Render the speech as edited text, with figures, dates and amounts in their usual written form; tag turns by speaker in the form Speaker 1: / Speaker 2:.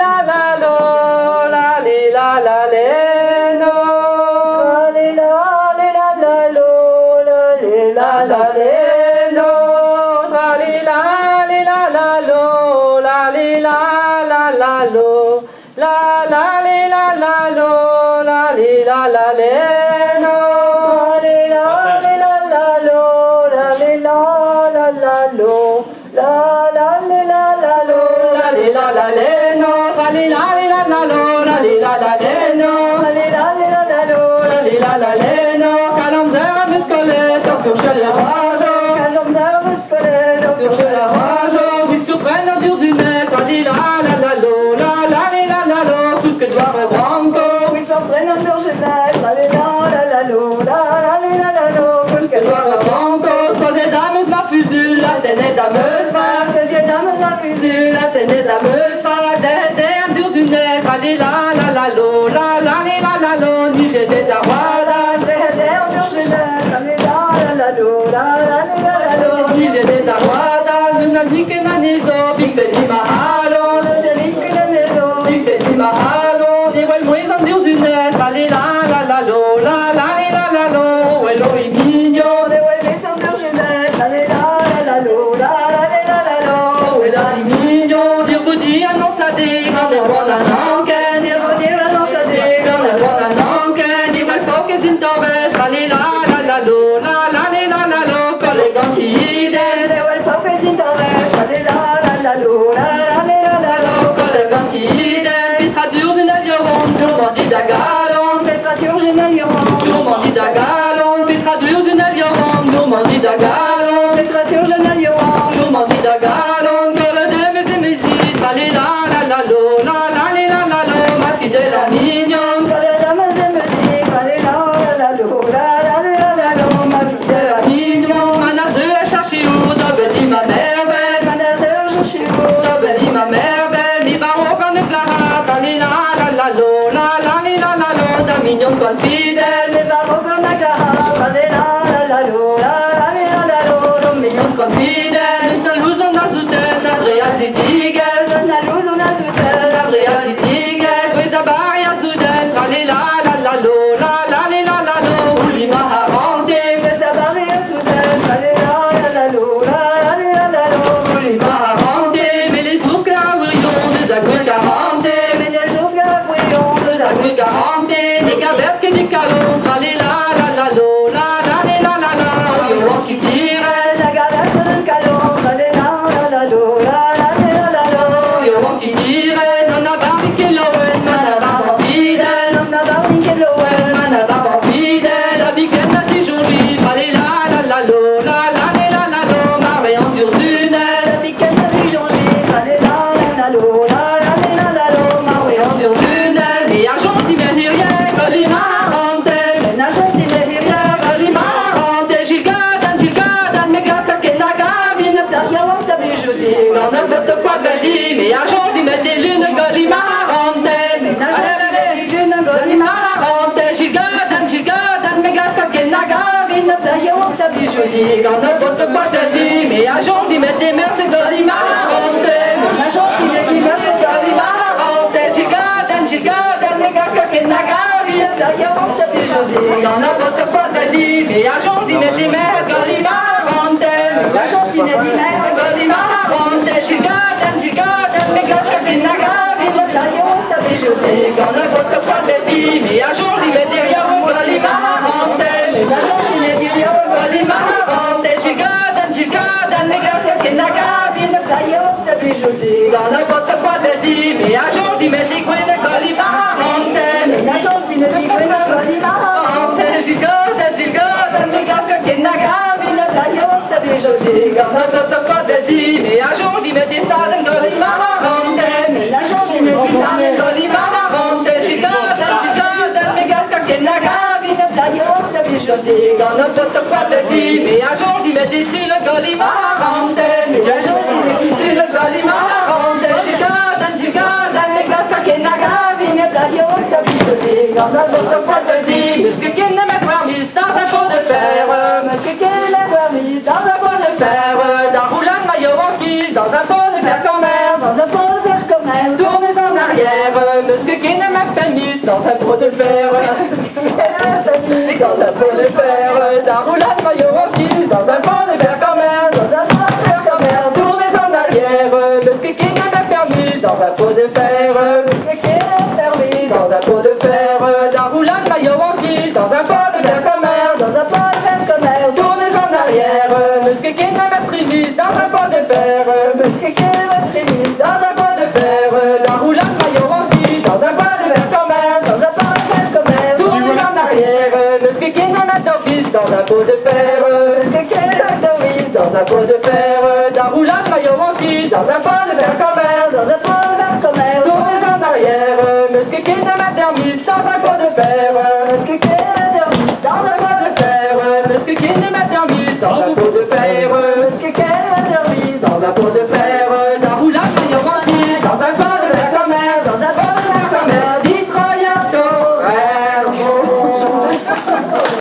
Speaker 1: la la lo, la li la la le no. Tra li la la lo, la li la la le no. Tra li la la lo, la li la lo, la li la lo, la li la le no. Tra li la lo, la li la lo, la li la lo, la li la le no. Tra li la lo, la li la le no. Tra li la lo, la li la le no. Kalomzer muscolet, auf für Schelle Rajo. Kalomzer muscolet, auf für Schelle Rajo. Vite surprendre dur du net, tra li la lo, la lo, tout ce que doit Branco. Vite surprendre dur du net, tra li la lo, la lo, tout ce que doit Branco. Troisième dame ma fusil, la tenait dameuse face. Troisième dame ma fusil, la tenait dameuse face. Derrière dur du net, tra li la lo, la lo, ni j'ai des daroada. Derrière dur du net, tra li la lo, la lo, ni j'ai des daroada. Nous n'a dit que n'a niso, big baby mahalo. Nous n'a dit que n'a niso, big baby mahalo. Des voix moins en dur du net, tra li la lo, la lo, wello est mignon. Des voix moins en dur du net, tra li la lo, la lo, wello est mignon. Dire vous dire non ça dit, quand des voix d'un enquête. Dire vous dire non ça dit, quand des voix d'un enquête. Des voix faut que c'est une tombée, tra li la lo, la lo, quand les gants qui ident. Des voix faut que c'est une tombée, tra li la lo, la lo, quand les gants qui ident. Petra d'urginal yoron, tourmenti d'agalon. Petra d'urginal yoron, tourmenti d'agalon. Petra d'urginal yoron, tourmenti d'agalon. Petra d'urginal yoron, tourmenti d'agalon. Que le demes et mes îles, tra li la lo, la lo, ma fidèle mignonne. Que le demes et mes îles, tra li la lo, la lo, ma fidèle mignonne. Manazeux a cherché où, t'as béni ma mère belle. Manazeux a cherché où, t'as béni ma mère belle. Ni baroque en éclat, tra li la lo, la lo, ta mignonne bonne fidèle. Ni baroque en éclat, tra li la lo, la lo, ta mignonne bonne fidèle. Nous t'en lousons dans soutien, ta réalité. Nous t'en lousons dans soutien, ta réalité. Oui, ta barrière soudaine, tra li la lo, la lo, ouli ma haranté. Oui, ta barrière soudaine, tra li la lo, la lo, ouli ma haranté. Mais les sources carabouillons, des agrues garantés. Mais les sources carabouillons, des agrues garantés. Des cavettes que des calons, tra li la lo, la lo, yo qui tire. Des cavettes que des calons, tra li la lo, la lo, yo qui tire. Non a barbi que l'ouen, man a barbi fidèle. Non a barbi que l'ouen, man a barbi fidèle. La biquette a si jolie, tra li la lo, la lo, marée en durdunelle. La biquette a si jolie, tra li la lo, la lo, marée en durdunelle. Et un gentil mais rien, goli marante. Mais un gentil mais rien, goli marante. Gilgadan, mais glace à kenaga, vine plage, on t'a bijoudi. On a n'importe quoi de dit, mais un gentil mais des lunes, goli marante. Mais un gentil lune, goli marante. Gilgadan, mais glace à kenaga, vine plage, on t'a bijoudi. On a n'importe quoi de dit, mais un gentil mais des mers, c'est goli marante. Mais un gentil mais des mers, c'est goli marante. Gilgadan, mais glace à kenaga, vine plage, on t'a bijoudi. On a n'importe quoi de dit, mais un gentil mais des mers, goli marante. Mais un gentil mais des mers, goli marante. Gilgadan, mais glace à kenaga, vine plage, on t'a bijoudi. On a n'importe quoi de dit, mais un gentil mais des rien, goli marante. Mais un gentil mais des rien, goli marante. Gilgadan, mais glace à kenaga, vine plage, on t'a bijoudi. On a n'importe quoi de dit, mais un gentil mais des gouines, goli marante. Mais un gentil mais des gouines, goli marante. Gilgadan, mais glace à kenaga, vine plage, on t'a bijoudi. On a n'importe quoi de dit, mais un gentil mais des salles, goli marante. Mais un gentil mais des salles, goli marante. Gilgadan, mais glace à kenaga, vine plage, on t'a bijoudi. On a n'importe quoi de dit, mais un gentil mais des salles, goli marante. Mais un gentil mais des salles, goli marante. Gilgadan, mais glace à kenaga, vine plage, on t'a bijoudi. On a n'importe quoi de dit, mais ce que qu'elle n'aime pas mise dans un pot de fer. Mais ce que qu'elle aime pas mise dans un pot de fer. D'un roulant de maillot en guise, dans un pot de fer quand même. Dans un pot de fer quand même. Tournez en arrière. arrière, Monsieur qui ne m'a pas mis dans un pot de fer. Dans un pot de fer, d'un roulant de maillot en fil, dans un pot de fer quand même, dans un pot de fer quand même. Tournez en arrière, Monsieur qui ne m'a permis dans un pot de fer. Monsieur qui ne permis dans un pot de fer, d'un roulant de maillot en fil, dans un pot de fer quand même, dans un pot de fer quand même. Tournez en arrière, Monsieur qui ne m'a trimis dans un pot de fer. Monsieur qui ne m'a trimis dans un pot de fer, d'un roulant de maillot en fil, dans un pot de fer quand même, dans un pot de fer quand même. Tournez en arrière, Monsieur qui ne m'a dormis dans un pot de fer. Monsieur qui ne m'a dormis dans un pot de fer, d'un roulant de maillot en fil, dans un pot de fer quand même, dans un pot de fer quand même. Tournez en arrière, Monsieur qui ne m'a dormis dans un pot de fer. Monsieur qui ne m'a dormis dans un pot de fer, Monsieur qui ne m'a dormis dans un pot de fer.